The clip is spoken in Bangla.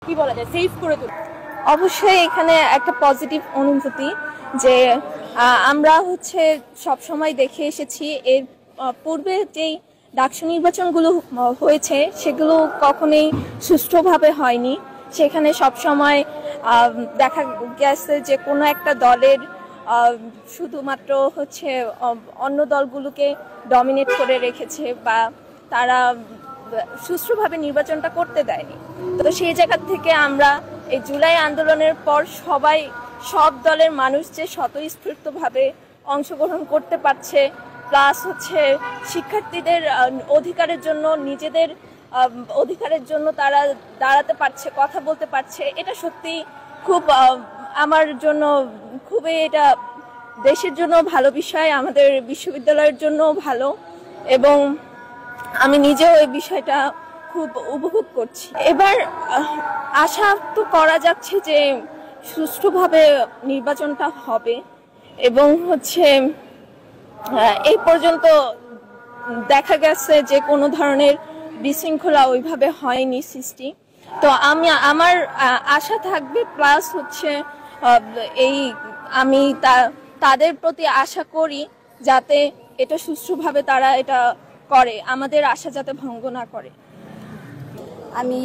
কি বলা যায় সেফ করে তোলে? অবশ্যই এখানে একটা পজিটিভ অনুভূতি যে আমরা হচ্ছে সব সময় দেখে এসেছি এর পূর্বে যেই ডাকসু নির্বাচনগুলো হয়েছে সেগুলো কখনোই সুষ্ঠুভাবে হয়নি। সেখানে সব সময় দেখা গেছে যে কোনো একটা দলের শুধুমাত্র হচ্ছে অন্য দলগুলোকে ডমিনেট করে রেখেছে বা তারা সুষ্ঠুভাবে নির্বাচনটা করতে দেয়নি। তো সেই জায়গা থেকে আমরা এই জুলাই আন্দোলনের পর সব দলের মানুষ যে স্বতঃস্ফূর্তভাবে অংশগ্রহণ করতে পারছে, প্লাস হচ্ছে শিক্ষার্থীদের অধিকারের জন্য নিজেদের অধিকারের জন্য তারা দাঁড়াতে পারছে, কথা বলতে পারছে, এটা সত্যি খুব আমার জন্য খুবই এটা দেশের জন্য ভালো বিষয়, আমাদের বিশ্ববিদ্যালয়ের জন্য ভালো এবং আমি নিজেও এই বিষয়টা খুব উপভোগ করছি। এবার আশা তো করা যাচ্ছে যে সুষ্ঠুভাবে নির্বাচনটা হবে এবং হচ্ছে এই পর্যন্ত দেখা গেছে যে কোনো ধরনের বিশৃঙ্খলা ওইভাবে হয়নি সৃষ্টি। তো আমার আশা থাকবে, প্লাস হচ্ছে এই আমি তাদের প্রতি আশা করি যাতে এটা সুষ্ঠুভাবে তারা এটা করে, আমাদের আশা যাতে ভঙ্গ না করে। আমি